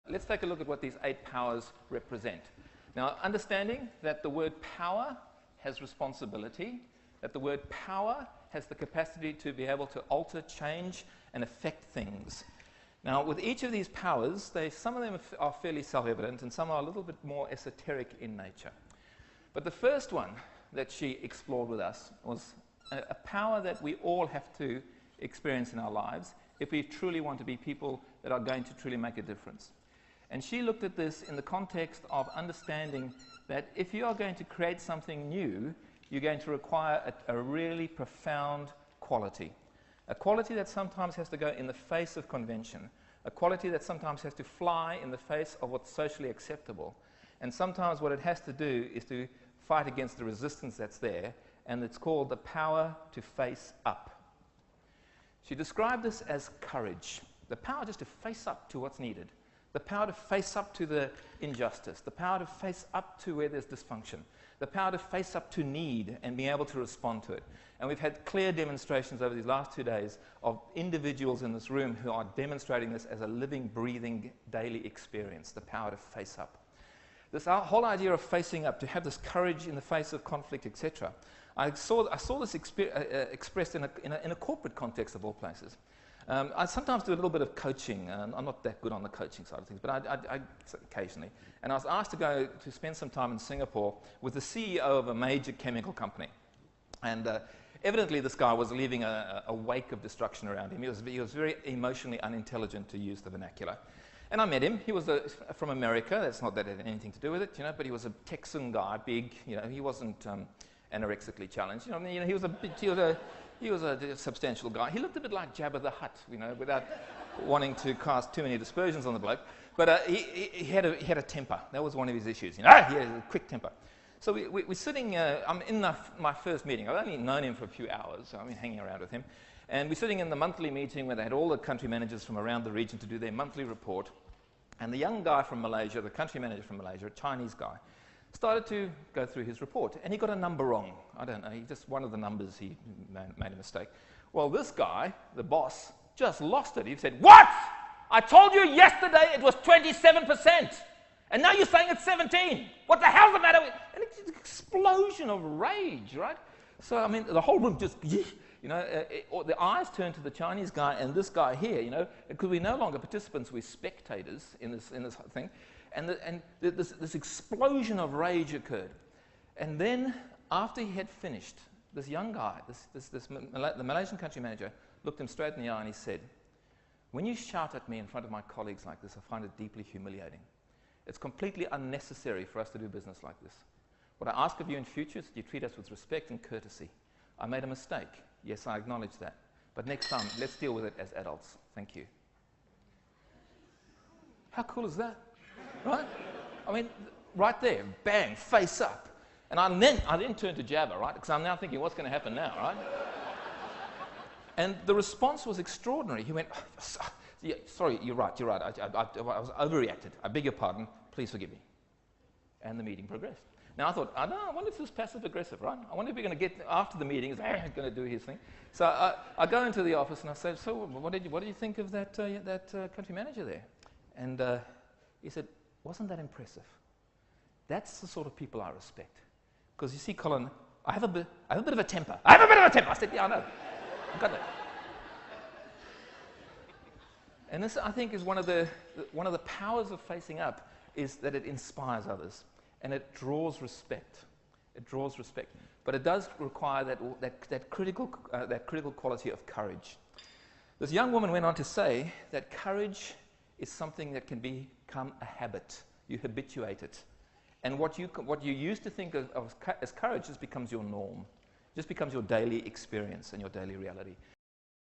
let's take a look at what these 8 powers represent. Now, understanding that the word power has responsibility, that the word power has the capacity to be able to alter, change, and affect things. Now, with each of these powers, some of them are fairly self-evident, and some are a little bit more esoteric in nature. But the first one that she explored with us was a power that we all have to experience in our lives if we truly want to be people that are going to truly make a difference. And she looked at this in the context of understanding that if you are going to create something new, you're going to require a really profound quality. A quality that sometimes has to go in the face of convention. A quality that sometimes has to fly in the face of what's socially acceptable. And sometimes what it has to do is to fight against the resistance that's there, and it's called the power to face up. She described this as courage. The power just to face up to what's needed. The power to face up to the injustice. The power to face up to where there's dysfunction. The power to face up to need and be able to respond to it. And we've had clear demonstrations over these last 2 days of individuals in this room who are demonstrating this as a living, breathing, daily experience, the power to face up. This whole idea of facing up, to have this courage in the face of conflict, etc. I saw this expressed in a corporate context of all places. I sometimes do a little bit of coaching. I'm not that good on the coaching side of things, but I occasionally. And I was asked to go to spend some time in Singapore with the CEO of a major chemical company. And evidently this guy was leaving a wake of destruction around him. He was very emotionally unintelligent, to use the vernacular. And I met him. He was from America. That's not that it had anything to do with it, but he was a Texan guy, big. He wasn't anorexically challenged. He was a substantial guy. He looked a bit like Jabba the Hutt, without wanting to cast too many dispersions on the bloke. But he had a temper. That was one of his issues. He had a quick temper. So we're sitting. I'm in my first meeting. I've only known him for a few hours. So I've been hanging around with him. And we're sitting in the monthly meeting where they had all the country managers from around the region to do their monthly report. And the young guy from Malaysia, the country manager from Malaysia, a Chinese guy, started to go through his report. And he got a number wrong. I don't know. One of the numbers, he made a mistake. Well, this guy, the boss, just lost it. He said, "What? I told you yesterday it was 27%. And now you're saying it's 17. What the hell's the matter with..." And it's an explosion of rage, right? So, I mean, the whole room just... the eyes turned to the Chinese guy and this guy here, because we're no longer participants, we're spectators in this thing. And this explosion of rage occurred. And then, after he had finished, this young guy, the Malaysian country manager, looked him straight in the eye and he said, "When you shout at me in front of my colleagues like this, I find it deeply humiliating. It's completely unnecessary for us to do business like this. What I ask of you in future is that you treat us with respect and courtesy. I made a mistake. Yes, I acknowledge that. But next time, let's deal with it as adults. Thank you." How cool is that? Right? I mean, right there, bang, face up. And I then turned to Jabba, right? Because I'm now thinking, what's going to happen now, right? And the response was extraordinary. He went, "Yeah, sorry, you're right. I was overreacted. I beg your pardon. Please forgive me." And the meeting progressed. Now I thought, I wonder if this is passive-aggressive, right? I wonder if we're going to get, after the meeting, he's going to do his thing. So I go into the office and I say, "So what did you think of that country manager there?" And he said, "Wasn't that impressive? That's the sort of people I respect. Because you see, Colin, I have a bit of a temper. I have a bit of a temper." I said, "Yeah, I know. I've got that." And this, I think, is one of the powers of facing up, is that it inspires others. And it draws respect. It draws respect. But it does require that critical quality of courage. This young woman went on to say that courage is something that can become a habit. You habituate it. And what you used to think of as courage just becomes your norm. It just becomes your daily experience and your daily reality.